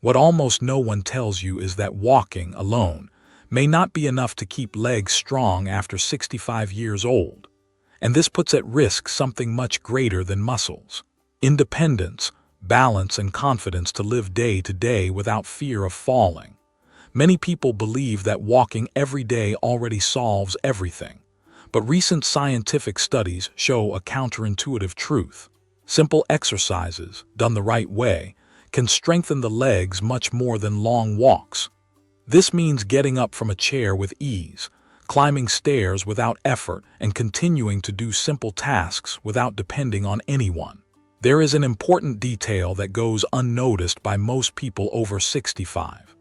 What almost no one tells you is that walking alone may not be enough to keep legs strong after 65 years old. And this puts at risk something much greater than muscles: independence, balance, and confidence to live day to day without fear of falling. Many people believe that walking every day already solves everything, but recent scientific studies show a counterintuitive truth. Simple exercises, done the right way, can strengthen the legs much more than long walks. This means getting up from a chair with ease, climbing stairs without effort, and continuing to do simple tasks without depending on anyone. There is an important detail that goes unnoticed by most people over 65.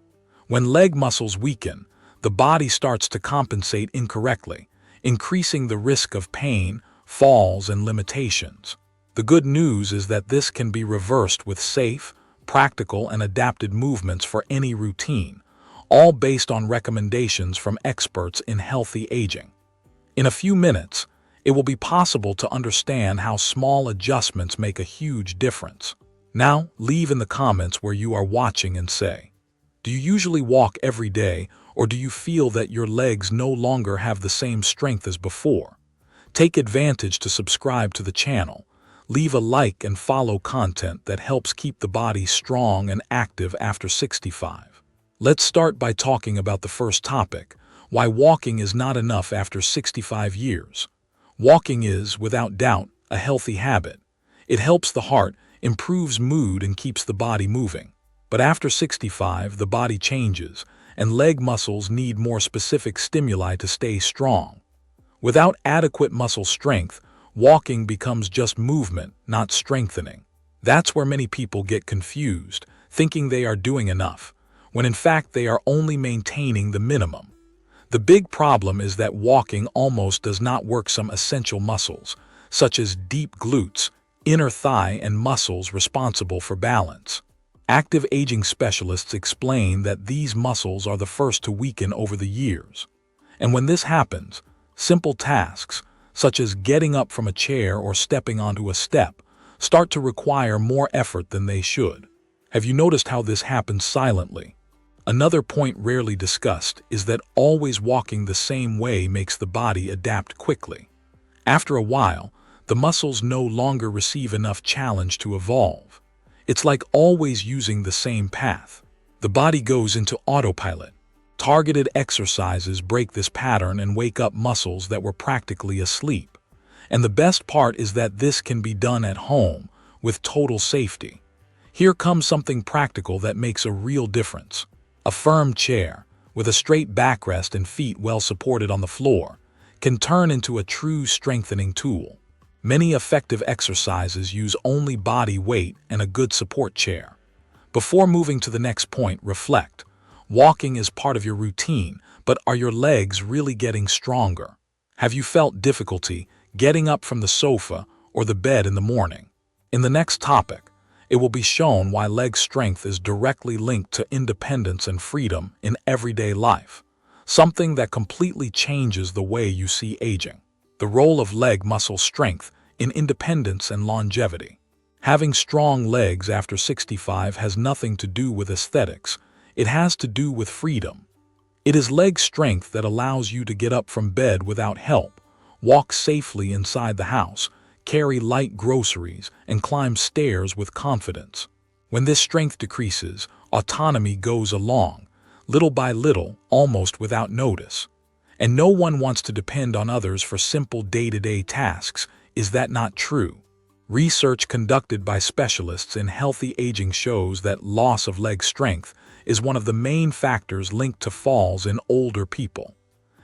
When leg muscles weaken, the body starts to compensate incorrectly, increasing the risk of pain, falls, and limitations. The good news is that this can be reversed with safe, practical, and adapted movements for any routine, all based on recommendations from experts in healthy aging. In a few minutes, it will be possible to understand how small adjustments make a huge difference. Now, leave in the comments where you are watching and say, do you usually walk every day, or do you feel that your legs no longer have the same strength as before? Take advantage to subscribe to the channel. Leave a like and follow content that helps keep the body strong and active after 65. Let's start by talking about the first topic: why walking is not enough after 65 years. Walking is, without doubt, a healthy habit. It helps the heart, improves mood, and keeps the body moving. But after 65, the body changes, and leg muscles need more specific stimuli to stay strong. Without adequate muscle strength, walking becomes just movement, not strengthening. That's where many people get confused, thinking they are doing enough, when in fact they are only maintaining the minimum. The big problem is that walking almost does not work some essential muscles, such as deep glutes, inner thigh, and muscles responsible for balance. Active aging specialists explain that these muscles are the first to weaken over the years. And when this happens, simple tasks, such as getting up from a chair or stepping onto a step, start to require more effort than they should. Have you noticed how this happens silently? Another point rarely discussed is that always walking the same way makes the body adapt quickly. After a while, the muscles no longer receive enough challenge to evolve. It's like always using the same path. The body goes into autopilot. Targeted exercises break this pattern and wake up muscles that were practically asleep. And the best part is that this can be done at home with total safety. Here comes something practical that makes a real difference. A firm chair, with a straight backrest and feet well supported on the floor, can turn into a true strengthening tool. Many effective exercises use only body weight and a good support chair. Before moving to the next point, reflect. Walking is part of your routine, but are your legs really getting stronger? Have you felt difficulty getting up from the sofa or the bed in the morning? In the next topic, it will be shown why leg strength is directly linked to independence and freedom in everyday life, something that completely changes the way you see aging. The role of leg muscle strength in independence and longevity. Having strong legs after 65 has nothing to do with aesthetics. It has to do with freedom. It is leg strength that allows you to get up from bed without help, walk safely inside the house, carry light groceries, and climb stairs with confidence. When this strength decreases, autonomy goes along, little by little, almost without notice. And no one wants to depend on others for simple day-to-day tasks. Is that not true? Research conducted by specialists in healthy aging shows that loss of leg strength is one of the main factors linked to falls in older people.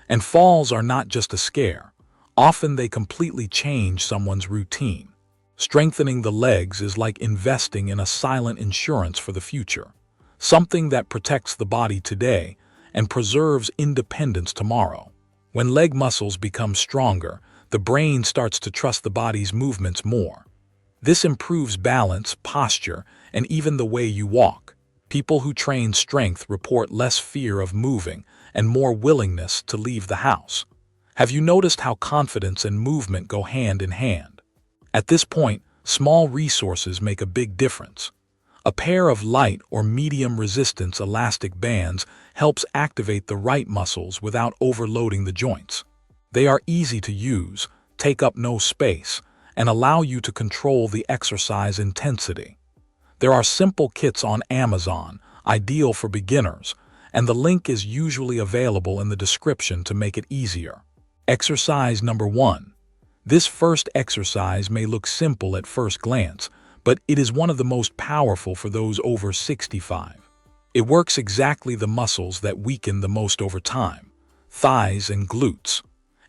And falls are not just a scare. Often they completely change someone's routine. Strengthening the legs is like investing in a silent insurance for the future, something that protects the body today and preserves independence tomorrow. When leg muscles become stronger, the brain starts to trust the body's movements more. This improves balance, posture, and even the way you walk. People who train strength report less fear of moving and more willingness to leave the house. Have you noticed how confidence and movement go hand in hand? At this point, small resources make a big difference. A pair of light or medium resistance elastic bands helps activate the right muscles without overloading the joints. They are easy to use, take up no space, and allow you to control the exercise intensity. There are simple kits on Amazon, ideal for beginners, and the link is usually available in the description to make it easier. Exercise number 1. This first exercise may look simple at first glance, but it is one of the most powerful for those over 65. It works exactly the muscles that weaken the most over time, thighs and glutes.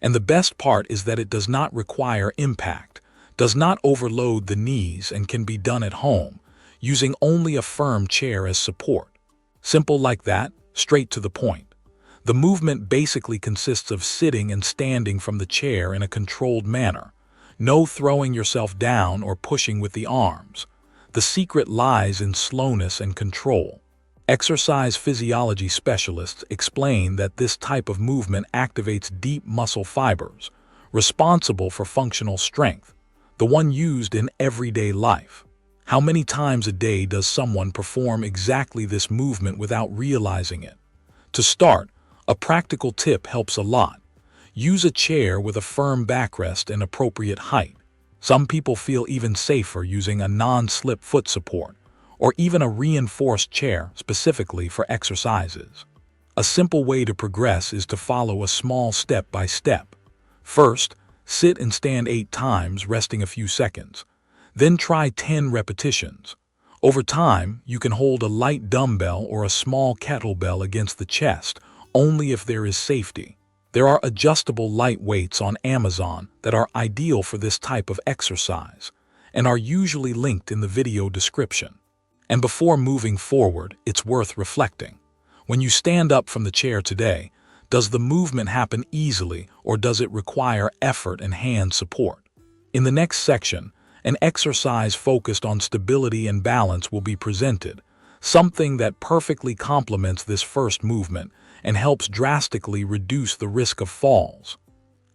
And the best part is that it does not require impact, does not overload the knees, and can be done at home, using only a firm chair as support. Simple like that, straight to the point. The movement basically consists of sitting and standing from the chair in a controlled manner. No throwing yourself down or pushing with the arms. The secret lies in slowness and control. Exercise physiology specialists explain that this type of movement activates deep muscle fibers, responsible for functional strength, the one used in everyday life. How many times a day does someone perform exactly this movement without realizing it? To start, a practical tip helps a lot. Use a chair with a firm backrest and appropriate height. Some people feel even safer using a non-slip foot support, or even a reinforced chair specifically for exercises. A simple way to progress is to follow a small step by step. First, sit and stand 8 times, resting a few seconds. Then try 10 repetitions. Over time, you can hold a light dumbbell or a small kettlebell against the chest, only if there is safety. There are adjustable light weights on Amazon that are ideal for this type of exercise, and are usually linked in the video description. And before moving forward, it's worth reflecting. When you stand up from the chair today, does the movement happen easily, or does it require effort and hand support? In the next section, an exercise focused on stability and balance will be presented, something that perfectly complements this first movement and helps drastically reduce the risk of falls.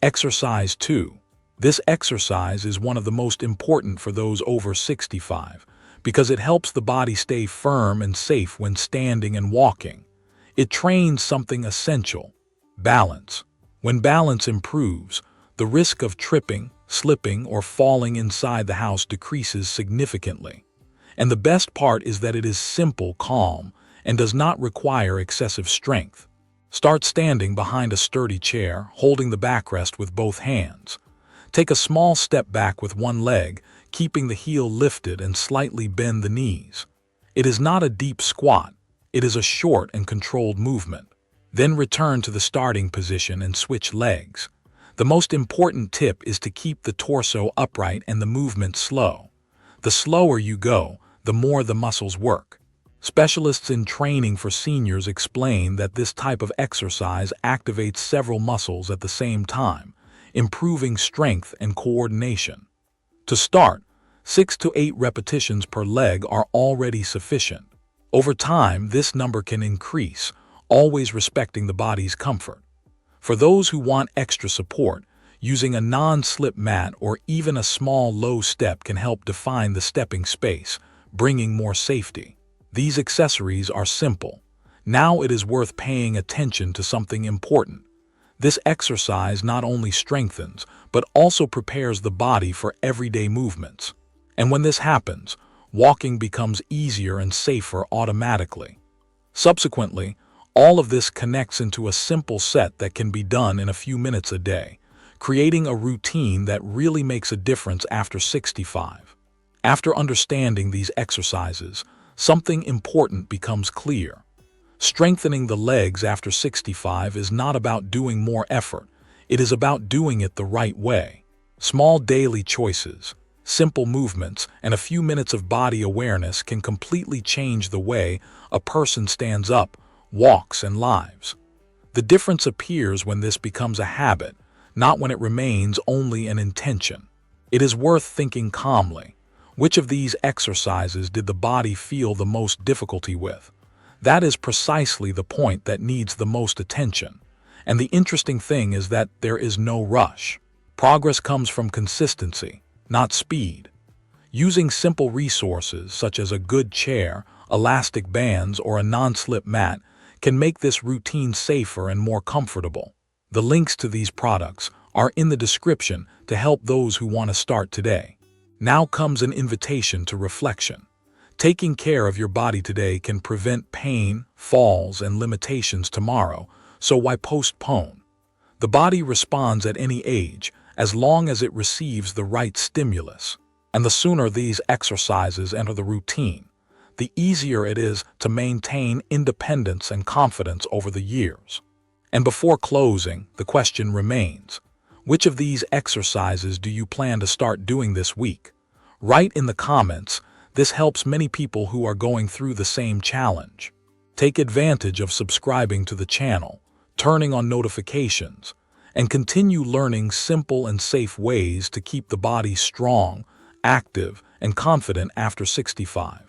Exercise 2. This exercise is one of the most important for those over 65 because it helps the body stay firm and safe when standing and walking. It trains something essential: balance. When balance improves, the risk of tripping, slipping, or falling inside the house decreases significantly. And the best part is that it is simple, calm, and does not require excessive strength. Start standing behind a sturdy chair, holding the backrest with both hands. Take a small step back with one leg, keeping the heel lifted, and slightly bend the knees. It is not a deep squat. It is a short and controlled movement. Then return to the starting position and switch legs. The most important tip is to keep the torso upright and the movement slow. The slower you go, the more the muscles work. Specialists in training for seniors explain that this type of exercise activates several muscles at the same time, improving strength and coordination. To start, 6 to 8 repetitions per leg are already sufficient. Over time, this number can increase, always respecting the body's comfort. For those who want extra support, using a non-slip mat or even a small low step can help define the stepping space, bringing more safety. These accessories are simple. Now it is worth paying attention to something important. This exercise not only strengthens, but also prepares the body for everyday movements. And when this happens, walking becomes easier and safer automatically. Subsequently, all of this connects into a simple set that can be done in a few minutes a day, creating a routine that really makes a difference after 65. After understanding these exercises, something important becomes clear. Strengthening the legs after 65 is not about doing more effort. It is about doing it the right way. Small daily choices, simple movements, and a few minutes of body awareness can completely change the way a person stands up, walks, and lives. The difference appears when this becomes a habit, not when it remains only an intention. It is worth thinking calmly. Which of these exercises did the body feel the most difficulty with? That is precisely the point that needs the most attention. And the interesting thing is that there is no rush. Progress comes from consistency, not speed. Using simple resources such as a good chair, elastic bands, or a non-slip mat can make this routine safer and more comfortable. The links to these products are in the description to help those who want to start today. Now comes an invitation to reflection. Taking care of your body today can prevent pain, falls, and limitations tomorrow, so why postpone? The body responds at any age, as long as it receives the right stimulus. And the sooner these exercises enter the routine, the easier it is to maintain independence and confidence over the years. And before closing, the question remains, which of these exercises do you plan to start doing this week? Write in the comments. This helps many people who are going through the same challenge. Take advantage of subscribing to the channel, turning on notifications, and continue learning simple and safe ways to keep the body strong, active, and confident after 65.